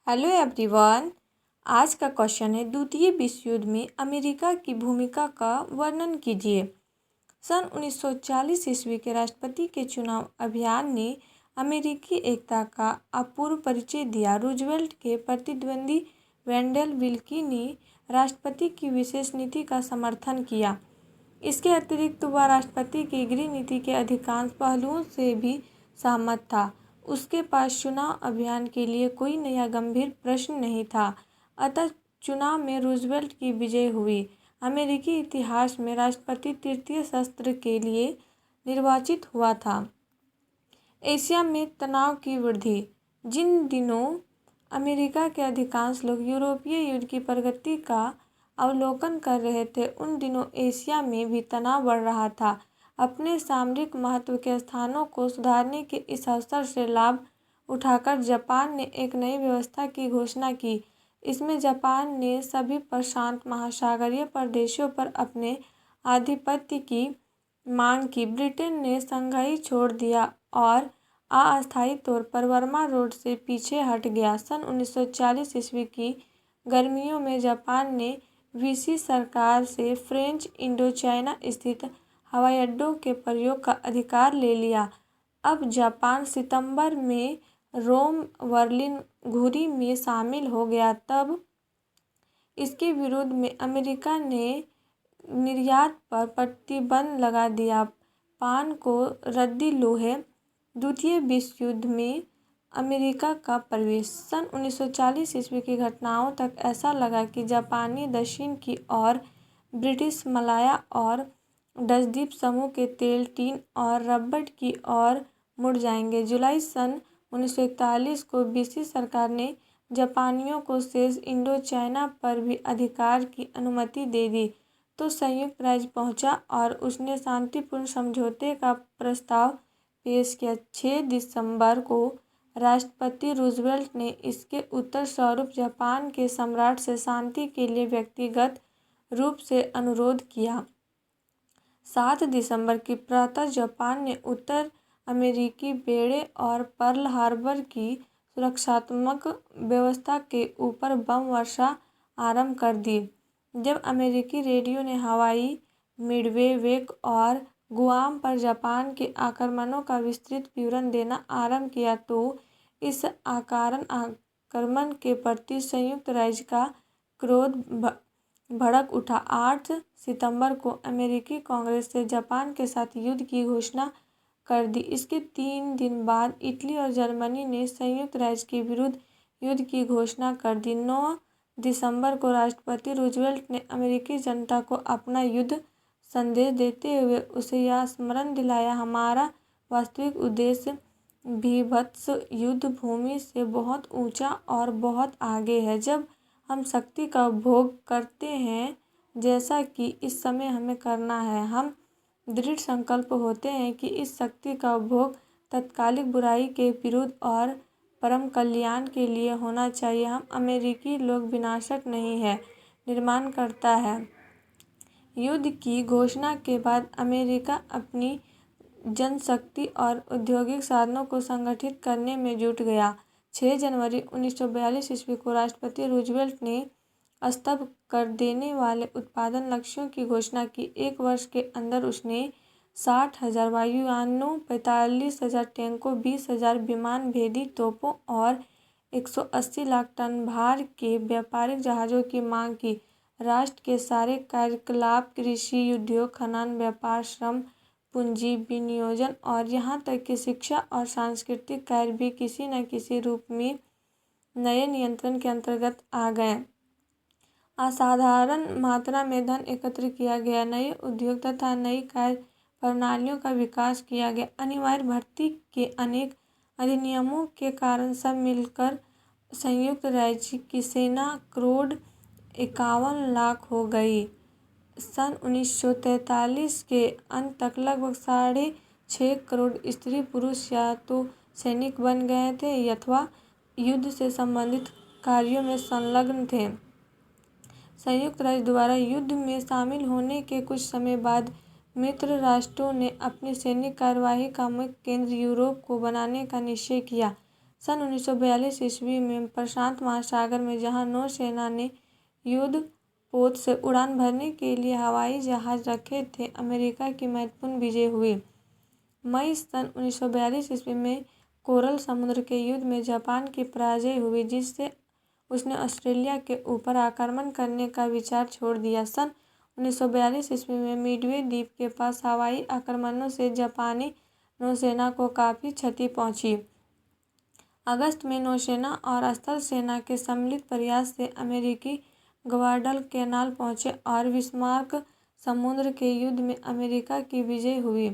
Hello everyone. आज का question है द्वितीय विश्व युद्ध में अमेरिका की भूमिका का वर्णन कीजिए। सन 1940 ईस्वी के राष्ट्रपति के चुनाव अभियान ने अमेरिकी एकता का अपूर्व परिचय दिया। रूजवेल्ट के प्रतिद्वंदी वेंडल विल्की ने राष्ट्रपति की विशेष नीति का समर्थन किया। इसके अतिरिक्त वह राष्ट्रपति की गृह नीति के अधिकांश पहलुओं से भी सहमत था। उसके पास चुनाव अभियान के लिए कोई नया गंभीर प्रश्न नहीं था, अतः चुनाव में रूजवेल्ट की विजय हुई। अमेरिकी इतिहास में राष्ट्रपति तृतीय सत्र के लिए निर्वाचित हुआ था। एशिया में तनाव की वृद्धि। जिन दिनों अमेरिका के अधिकांश लोग यूरोपीय युद्ध की प्रगति का अवलोकन कर रहे थे, उन दिनों एशिया में भी तनाव बढ़ रहा था। अपने सामरिक महत्व के स्थानों को सुधारने के इस अवसर से लाभ उठाकर जापान ने एक नई व्यवस्था की घोषणा की। इसमें जापान ने सभी प्रशांत महासागरीय प्रदेशों पर अपने आधिपत्य की मांग की। ब्रिटेन ने संघाई छोड़ दिया और अस्थायी तौर पर वर्मा रोड से पीछे हट गया। सन 1940 ईस्वी की गर्मियों में जापान ने विसी सरकार से फ्रेंच इंडोचाइना स्थित हवाई अड्डों के प्रयोग का अधिकार ले लिया। अब जापान सितंबर में रोम बर्लिन घुरी में शामिल हो गया। तब इसके विरोध में अमेरिका ने निर्यात पर प्रतिबंध लगा दिया। पान को रद्दी लोहे। द्वितीय विश्व युद्ध में अमेरिका का प्रवेश। सन 1940 ईस्वी की घटनाओं तक ऐसा लगा कि जापानी दक्षिण की ओर, ब्रिटिश मलाया और डच द्वीप समूह के तेल, टीन और रबड़ की ओर मुड़ जाएंगे। जुलाई सन 1941 को विसी सरकार ने जापानियों को शेष इंडोचाइना पर भी अधिकार की अनुमति दे दी तो संयुक्त राज्य पहुंचा और उसने शांतिपूर्ण समझौते का प्रस्ताव पेश किया। 6 दिसंबर को राष्ट्रपति रूजवेल्ट ने इसके उत्तर स्वरूप जापान के सम्राट से शांति के लिए व्यक्तिगत रूप से अनुरोध किया। 7 दिसंबर की प्रातः जापान ने उत्तर अमेरिकी बेड़े और पर्ल हार्बर की सुरक्षात्मक व्यवस्था के ऊपर बम वर्षा आरंभ कर दी। जब अमेरिकी रेडियो ने हवाई, मिडवे, वेक और गुआम पर जापान के आक्रमणों का विस्तृत विवरण देना आरंभ किया तो इस आक्रमण के प्रति संयुक्त राज्य का क्रोध भड़क उठा। 8 सितंबर को अमेरिकी कांग्रेस ने जापान के साथ युद्ध की घोषणा कर दी। इसके 3 दिन बाद इटली और जर्मनी ने संयुक्त राज्य के विरुद्ध युद्ध की घोषणा कर दी। 9 दिसंबर को राष्ट्रपति रूजवेल्ट ने अमेरिकी जनता को अपना युद्ध संदेश देते हुए उसे यह स्मरण दिलाया, हमारा वास्तविक उद्देश्य भीभत्स युद्ध भूमि से बहुत ऊंचा और बहुत आगे है। जब हम शक्ति का उपभोग करते हैं, जैसा कि इस समय हमें करना है, हम दृढ़ संकल्प होते हैं कि इस शक्ति का उपभोग तत्कालिक बुराई के विरुद्ध और परम कल्याण के लिए होना चाहिए। हम अमेरिकी लोग विनाशक नहीं है, निर्माण करता है। युद्ध की घोषणा के बाद अमेरिका अपनी जनशक्ति और औद्योगिक साधनों को संगठित करने में जुट गया। 6 जनवरी 1942 ईस्वी को राष्ट्रपति रूजवेल्ट ने स्तब्ध कर देने वाले उत्पादन लक्ष्यों की घोषणा की। 1 वर्ष के अंदर उसने 60,000 वायुयानों, 45,000 टैंकों, 20,000 विमान भेदी तोपों और 180 लाख टन भार के व्यापारिक जहाज़ों की मांग की। राष्ट्र के सारे कार्यकलाप, कृषि, उद्योग, खनन, व्यापार, श्रम, पूंजी विनियोजन और यहाँ तक कि शिक्षा और सांस्कृतिक कार्य भी किसी न किसी रूप में नए नियंत्रण के अंतर्गत आ गए। असाधारण मात्रा में धन एकत्र किया गया, नए उद्योग तथा नई कार्य प्रणालियों का विकास किया गया। अनिवार्य भर्ती के अनेक अधिनियमों के कारण सब मिलकर संयुक्त राज्य की सेना करोड़ 51 लाख हो गई। सन 1943 के अंत तक लगभग 6.5 करोड़ स्त्री पुरुष या तो सैनिक बन गए थे अथवा युद्ध से संबंधित कार्यों में संलग्न थे। संयुक्त राज्य द्वारा युद्ध में शामिल होने के कुछ समय बाद मित्र राष्ट्रों ने अपनी सैनिक कार्यवाही का मुख्य केंद्र यूरोप को बनाने का निश्चय किया। सन 1942 ईस्वी में प्रशांत महासागर में जहां नौसेना ने युद्ध पोत से उड़ान भरने के लिए हवाई जहाज रखे थे, अमेरिका की महत्वपूर्ण विजय हुई। मई सन 1942 ईस्वी में कोरल समुद्र के युद्ध में जापान की पराजय हुई, जिससे उसने ऑस्ट्रेलिया के ऊपर आक्रमण करने का विचार छोड़ दिया। सन 1942 ईस्वी में मिडवे द्वीप के पास हवाई आक्रमणों से जापानी नौसेना को काफ़ी क्षति पहुंची। अगस्त में नौसेना और स्थल सेना के सम्मिलित प्रयास से अमेरिकी ग्वाडलकैनाल पहुंचे और बिस्मार्क समुद्र के युद्ध में अमेरिका की विजय हुई।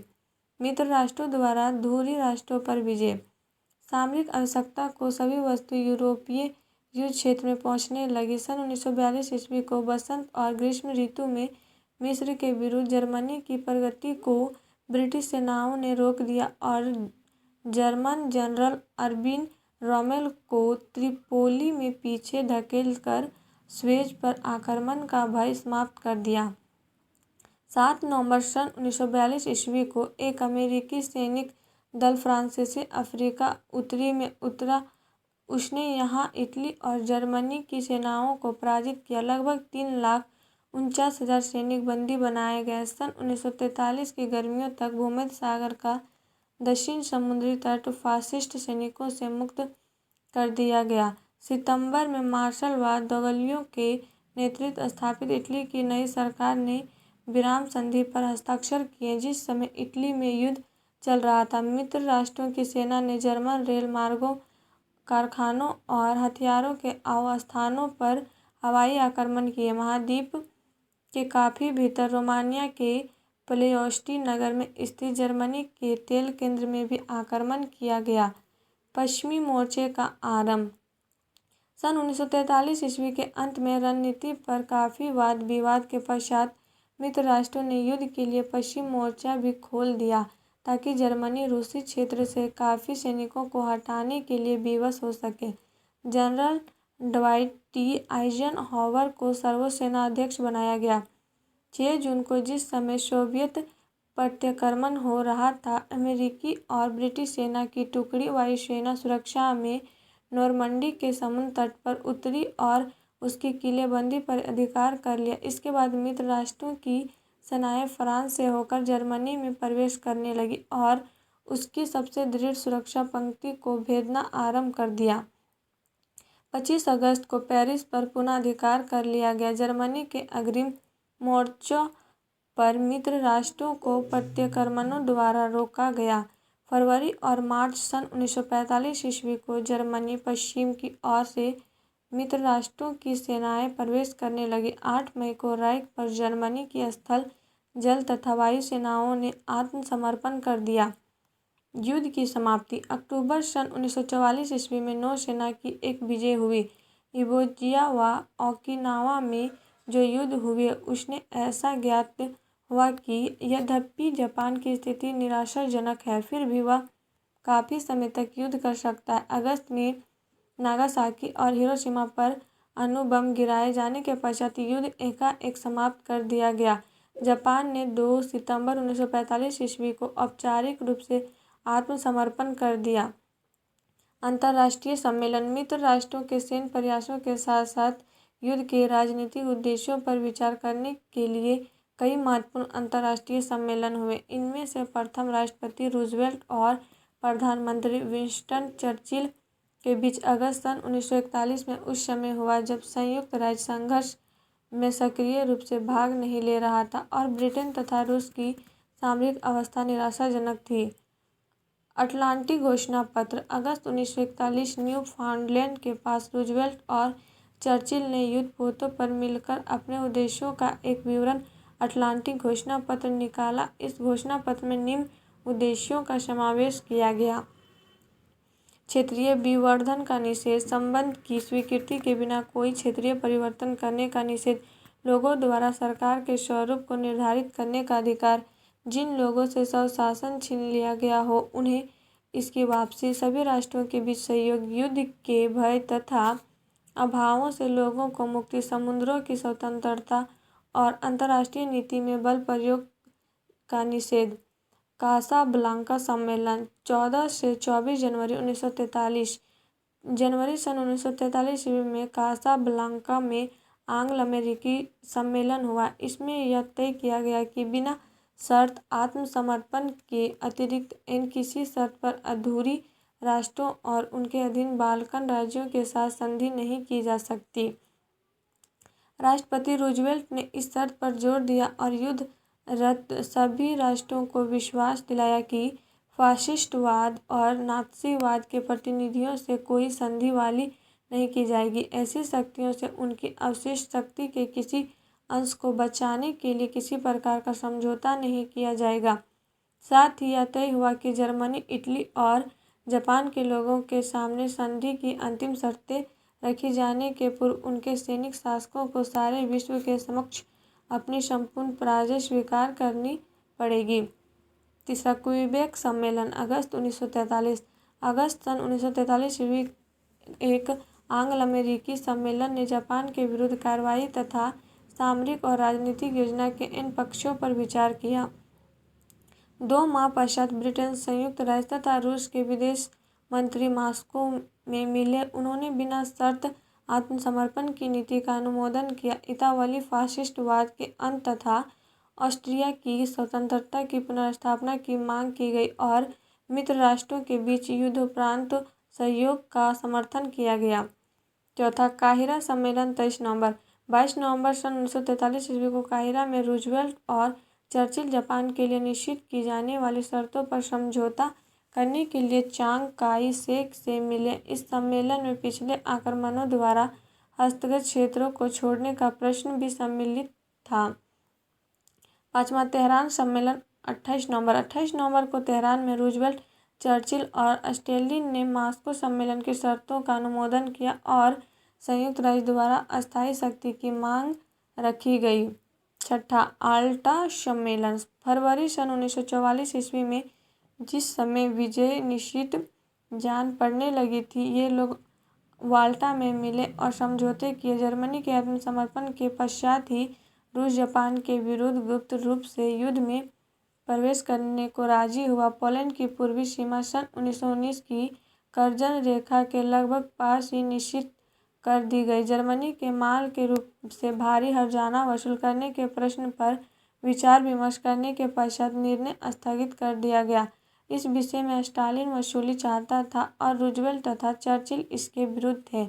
मित्र राष्ट्रों द्वारा धुरी राष्ट्रों पर विजय। सामरिक आवश्यकता को सभी वस्तु यूरोपीय युद्ध क्षेत्र में पहुंचने लगी। सन 1942 ईस्वी को वसंत और ग्रीष्म ऋतु में मिस्र के विरुद्ध जर्मनी की प्रगति को ब्रिटिश सेनाओं ने रोक दिया और जर्मन जनरल अर्विन रोमेल को त्रिपोली में पीछे धकेलकर स्वेज पर आक्रमण का भय समाप्त कर दिया। 7 नवंबर सन 1942 ईस्वी को एक अमेरिकी सैनिक दल फ्रांसीसी अफ्रीका उत्तरी में उतरा। उसने यहां इटली और जर्मनी की सेनाओं को पराजित किया। लगभग 3,49,000 सैनिक बंदी बनाए गए। सन 1943 की गर्मियों तक भूमध्य सागर का दक्षिण समुद्री तट फासिस्ट सैनिकों से मुक्त कर दिया गया। सितंबर में मार्शल व दोगलियो के नेतृत्व स्थापित इटली की नई सरकार ने विराम संधि पर हस्ताक्षर किए। जिस समय इटली में युद्ध चल रहा था, मित्र राष्ट्रों की सेना ने जर्मन रेल मार्गों, कारखानों और हथियारों के आवास्थानों पर हवाई आक्रमण किए। महाद्वीप के काफ़ी भीतर रोमानिया के प्लेओस्टी नगर में स्थित जर्मनी के तेल केंद्र में भी आक्रमण किया गया। पश्चिमी मोर्चे का आरंभ। सन 1943 ईस्वी के अंत में रणनीति पर काफ़ी वाद विवाद के पश्चात मित्र राष्ट्रों ने युद्ध के लिए पश्चिम मोर्चा भी खोल दिया, ताकि जर्मनी रूसी क्षेत्र से काफ़ी सैनिकों को हटाने के लिए विवश हो सके। जनरल ड्वाइट टी आइजनहावर को सर्वसेनाध्यक्ष बनाया गया। 6 जून को, जिस समय सोवियत प्रत्याक्रमण हो रहा था, अमेरिकी और ब्रिटिश सेना की टुकड़ी वायुसेना सुरक्षा में नॉर्मंडी के समुद्र तट पर उतरी और उसकी किलेबंदी पर अधिकार कर लिया। इसके बाद मित्र राष्ट्रों की सेनाएं फ्रांस से होकर जर्मनी में प्रवेश करने लगी और उसकी सबसे दृढ़ सुरक्षा पंक्ति को भेदना आरंभ कर दिया। 25 अगस्त को पेरिस पर पुनः अधिकार कर लिया गया। जर्मनी के अग्रिम मोर्चों पर मित्र राष्ट्रों को प्रत्याक्रमणों द्वारा रोका गया। फरवरी और मार्च सन 1945 ईस्वी को जर्मनी पश्चिम की ओर से मित्र राष्ट्रों की सेनाएं प्रवेश करने लगी। 8 मई को राइक पर जर्मनी की स्थल, जल तथा वायु सेनाओं ने आत्मसमर्पण कर दिया। युद्ध की समाप्ति। अक्टूबर सन 1944 ईस्वी में नौसेना की एक विजय हुई। इवो जिया व ओकिनावा में जो युद्ध हुए, उसने ऐसा ज्ञात हुआ कि यद्यपि जापान की स्थिति निराशाजनक है, फिर भी वह काफ़ी समय तक युद्ध कर सकता है। अगस्त में नागासाकी और हिरोशिमा पर अणु बम गिराए जाने के पश्चात युद्ध एकाएक समाप्त कर दिया गया। जापान ने 2 सितंबर 1945 ईस्वी को औपचारिक रूप से आत्मसमर्पण कर दिया। अंतर्राष्ट्रीय सम्मेलन। मित्र राष्ट्रों के सैन्य प्रयासों के साथ साथ युद्ध के राजनीतिक उद्देश्यों पर विचार करने के लिए कई महत्वपूर्ण अंतर्राष्ट्रीय सम्मेलन हुए। इनमें से प्रथम राष्ट्रपति रूजवेल्ट और प्रधानमंत्री विंस्टन चर्चिल के बीच अगस्त सन 1941 में उस समय हुआ जब संयुक्त राज्य संघर्ष में सक्रिय रूप से भाग नहीं ले रहा था और ब्रिटेन तथा रूस की सामरिक अवस्था निराशाजनक थी। अटलांटिक घोषणा पत्र। अगस्त 1941 न्यू फाउंडलैंड के पास रूजवेल्ट और चर्चिल ने युद्ध पोतों पर मिलकर अपने उद्देश्यों का एक विवरण अटलांटिक घोषणा पत्र निकाला। इस घोषणा पत्र में निम्न उद्देश्यों का समावेश किया गया: क्षेत्रीय विवर्धन का निषेध, संबंध की स्वीकृति के बिना कोई क्षेत्रीय परिवर्तन करने का निषेध, लोगों द्वारा सरकार के स्वरूप को निर्धारित करने का अधिकार, जिन लोगों से स्वशासन छीन लिया गया हो उन्हें इसकी वापसी, सभी राष्ट्रों के बीच सहयोग, युद्ध के भय तथा अभावों से लोगों को मुक्ति, समुद्रों की स्वतंत्रता और अंतर्राष्ट्रीय नीति में बल प्रयोग का निषेध। कासाब्लांका सम्मेलन 14 से 24 जनवरी 1943। जनवरी सन 1943 ईस्वी में कासाब्लांका में आंग्ल अमेरिकी सम्मेलन हुआ। इसमें यह तय किया गया कि बिना शर्त आत्मसमर्पण के अतिरिक्त इन किसी शर्त पर अधूरी राष्ट्रों और उनके अधीन बाल्कन राज्यों के साथ संधि नहीं की जा सकती। राष्ट्रपति रूजवेल्ट ने इस शर्त पर जोर दिया और युद्ध रत सभी राष्ट्रों को विश्वास दिलाया कि फाशिस्टवाद और नात्सीवाद के प्रतिनिधियों से कोई संधि वाली नहीं की जाएगी। ऐसी शक्तियों से उनकी अवशिष्ट शक्ति के किसी अंश को बचाने के लिए किसी प्रकार का समझौता नहीं किया जाएगा। साथ ही यह तय हुआ कि जर्मनी, इटली और जापान के लोगों के सामने संधि की अंतिम शर्तें रखी जाने के पूर्व उनके सैनिक शासकों को सारे विश्व के समक्ष अपनी संपूर्ण पराजय स्वीकार करनी पड़ेगी। तीसरा, क्विबेक सम्मेलन अगस्त 1943। अगस्त सन 1943 ईस्वी एक आंग्ल अमेरिकी सम्मेलन ने जापान के विरुद्ध कार्रवाई तथा सामरिक और राजनीतिक योजना के इन पक्षों पर विचार किया। 2 माह पश्चात ब्रिटेन, संयुक्त राज्य तथा रूस के विदेश मंत्री मॉस्को में मिले। उन्होंने बिना शर्त आत्मसमर्पण की नीति का अनुमोदन किया। इतालवी फाशिस्टवाद के अंत तथा ऑस्ट्रिया की स्वतंत्रता की पुनर्स्थापना की मांग की गई और मित्र राष्ट्रों के बीच युद्धोपरांत सहयोग का समर्थन किया गया। चौथा, काहिरा सम्मेलन 23 नवंबर। 22 नवंबर सन 1943 ईस्वी को काहिरा में रूजवेल्ट और चर्चिल जापान के लिए निश्चित की जाने वाली शर्तों पर समझौता करने के लिए चांग काई शेक से मिले। इस सम्मेलन में पिछले आक्रमणों द्वारा हस्तगत क्षेत्रों को छोड़ने का प्रश्न भी सम्मिलित था। 5वां, तेहरान सम्मेलन 28 नवंबर। 28 नवंबर को तेहरान में रूजवेल्ट, चर्चिल और स्टैलिन ने मॉस्को सम्मेलन की शर्तों का अनुमोदन किया और संयुक्त राज्य द्वारा अस्थायी शक्ति की मांग रखी गई। 6ठा, आल्टा सम्मेलन फरवरी सन 1944 ईस्वी में। जिस समय विजय निश्चित जान पड़ने लगी थी, ये लोग वाल्टा में मिले और समझौते किए। जर्मनी के आत्मसमर्पण के पश्चात ही रूस जापान के विरुद्ध गुप्त रूप से युद्ध में प्रवेश करने को राजी हुआ। पोलैंड की पूर्वी सीमा सन 1919 की कर्जन रेखा के लगभग पास ही निश्चित कर दी गई। जर्मनी के माल के रूप से भारी हर्जाना वसूल करने के प्रश्न पर विचार विमर्श करने के पश्चात निर्णय स्थगित कर दिया गया। इस विषय में स्टालिन वसूली चाहता था और रूजवेल्ट तथा चर्चिल इसके विरुद्ध थे।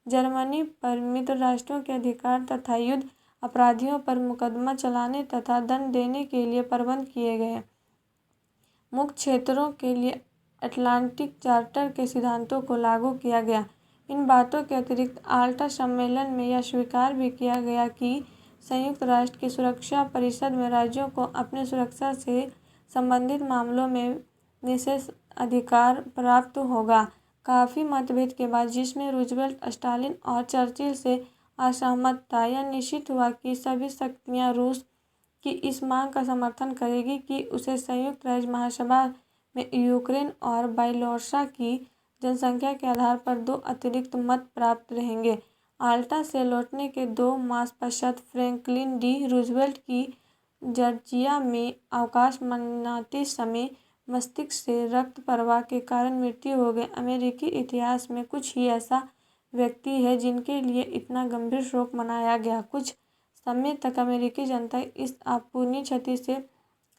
जर्मनी पर मित्र राष्ट्रों के अधिकार तथा युद्ध अपराधियों पर मुकदमा चलाने तथा दंड देने के लिए प्रबंध किए गए। मुक्त क्षेत्रों के लिए अटलांटिक चार्टर के सिद्धांतों को लागू किया गया। इन बातों के अतिरिक्त आल्टा सम्मेलन में यह स्वीकार भी किया गया कि संयुक्त राष्ट्र की सुरक्षा परिषद में राज्यों को अपने सुरक्षा से संबंधित मामलों में विशेष अधिकार प्राप्त होगा। काफ़ी मतभेद के बाद, जिसमें रूजवेल्ट, स्टालिन और चर्चिल से असहमत था, यह निश्चित हुआ कि सभी शक्तियां रूस की इस मांग का समर्थन करेगी कि उसे संयुक्त राज्य महासभा में यूक्रेन और बेलारूस की जनसंख्या के आधार पर 2 अतिरिक्त मत प्राप्त रहेंगे। आल्टा से लौटने के 2 मास पश्चात फ्रैंकलिन डी रूजवेल्ट की जॉर्जिया में अवकाश मनाते समय मस्तिष्क से रक्त प्रवाह के कारण मृत्यु हो गई। अमेरिकी इतिहास में कुछ ही ऐसा व्यक्ति है जिनके लिए इतना गंभीर शोक मनाया गया। कुछ समय तक अमेरिकी जनता इस अपूरणीय क्षति से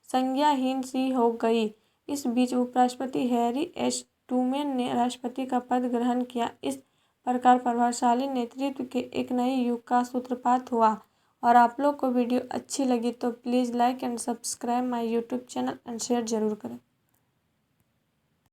संज्ञाहीन सी हो गई। इस बीच उपराष्ट्रपति हैरी एस ट्रूमैन ने राष्ट्रपति का पद ग्रहण किया। इस प्रकार प्रभावशाली नेतृत्व के एक नए युग का सूत्रपात हुआ। और आप लोग को वीडियो अच्छी लगी तो please like and subscribe my YouTube channel and share जरूर करें।